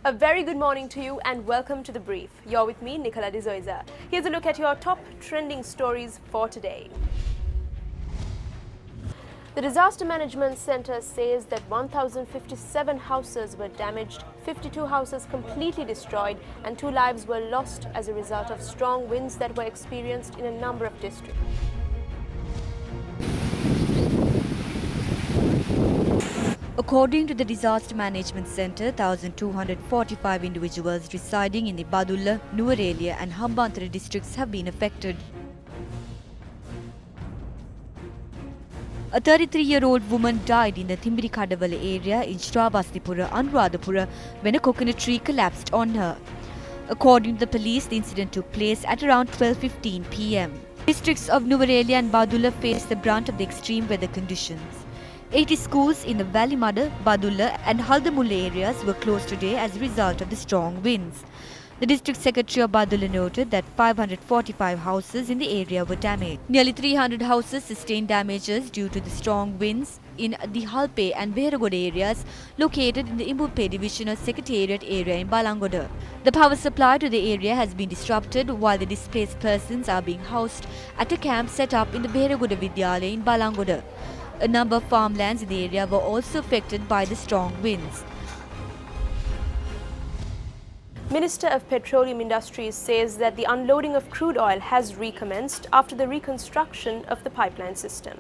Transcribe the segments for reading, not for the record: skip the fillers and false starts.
A very good morning to you and welcome to The Brief. You're with me, Nicola De Zoiza. Here's a look at your top trending stories for today. The Disaster Management Centre says that 1,057 houses were damaged, 52 houses completely destroyed and 2 lives were lost as a result of strong winds that were experienced in a number of districts. According to the Disaster Management Centre, 1,245 individuals residing in the Badulla, Nuwara and Hambantara districts have been affected. A 33-year-old woman died in the Thimbirikadawala area in Shravastipura, Anuradhapura when a coconut tree collapsed on her. According to the police, the incident took place at around 12:15 p.m. Districts of Nuwara and Badulla faced the brunt of the extreme weather conditions. 80 schools in the Valimada, Badulla and Haldamulla areas were closed today as a result of the strong winds. The district secretary of Badulla noted that 545 houses in the area were damaged. Nearly 300 houses sustained damages due to the strong winds in the Halpe and Beheragoda areas located in the Imbupe Divisional Secretariat area in Balangoda. The power supply to the area has been disrupted while the displaced persons are being housed at a camp set up in the Beheragoda Vidyalaya in Balangoda. A number of farmlands in the area were also affected by the strong winds. Minister of Petroleum Industries says that the unloading of crude oil has recommenced after the reconstruction of the pipeline system.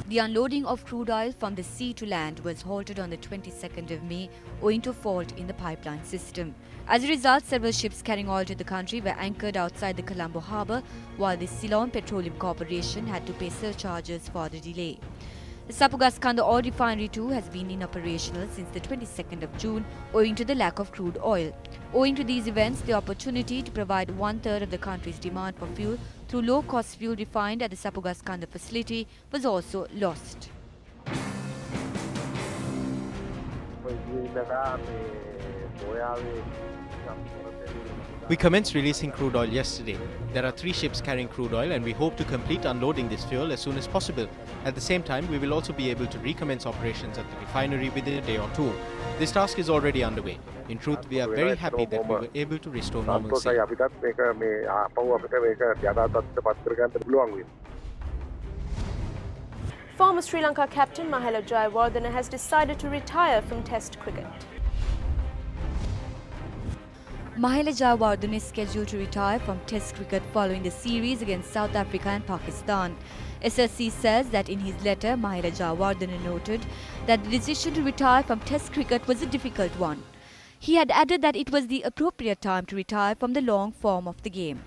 The unloading of crude oil from the sea to land was halted on the 22nd of May owing to a fault in the pipeline system. As a result, several ships carrying oil to the country were anchored outside the Colombo harbour, while the Ceylon Petroleum Corporation had to pay surcharges for the delay. The Sapugaskanda oil refinery too has been inoperational since the 22nd of June owing to the lack of crude oil. Owing to these events, the opportunity to provide one-third of the country's demand for fuel through low-cost fuel refined at the Sapugaskanda facility was also lost. We commenced releasing crude oil yesterday. There are 3 ships carrying crude oil and we hope to complete unloading this fuel as soon as possible. At the same time, we will also be able to recommence operations at the refinery within a day or 2. This task is already underway. In truth, we are very happy that we were able to restore normalcy. Former Sri Lanka captain Mahela Jayawardene has decided to retire from Test cricket. Mahela Jayawardene is scheduled to retire from Test cricket following the series against South Africa and Pakistan. SSC says that in his letter, Mahela Jayawardene noted that the decision to retire from Test cricket was a difficult one. He had added that it was the appropriate time to retire from the long form of the game.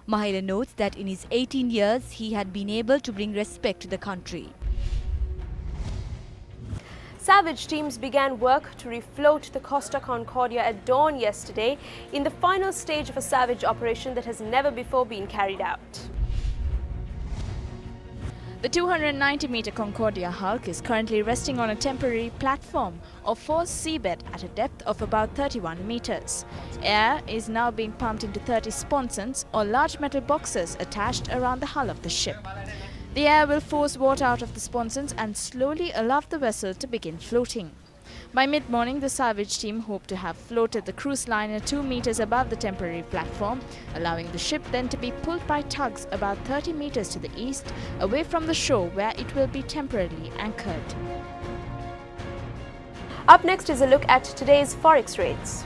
Mahela notes that in his 18 years, he had been able to bring respect to the country. Salvage teams began work to refloat the Costa Concordia at dawn yesterday in the final stage of a salvage operation that has never before been carried out. The 290-meter Concordia hulk is currently resting on a temporary platform or forced seabed at a depth of about 31 meters. Air is now being pumped into 30 sponsons or large metal boxes attached around the hull of the ship. The air will force water out of the sponsons and slowly allow the vessel to begin floating. By mid-morning, the salvage team hope to have floated the cruise liner 2 meters above the temporary platform, allowing the ship then to be pulled by tugs about 30 meters to the east, away from the shore where it will be temporarily anchored. Up next is a look at today's forex rates.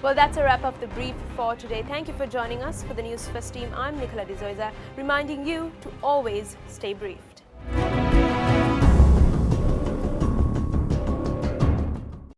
Well, that's a wrap of The Brief for today. Thank you for joining us. For the Newsfirst team, I'm Nicola De Zoiza, reminding you to always stay briefed.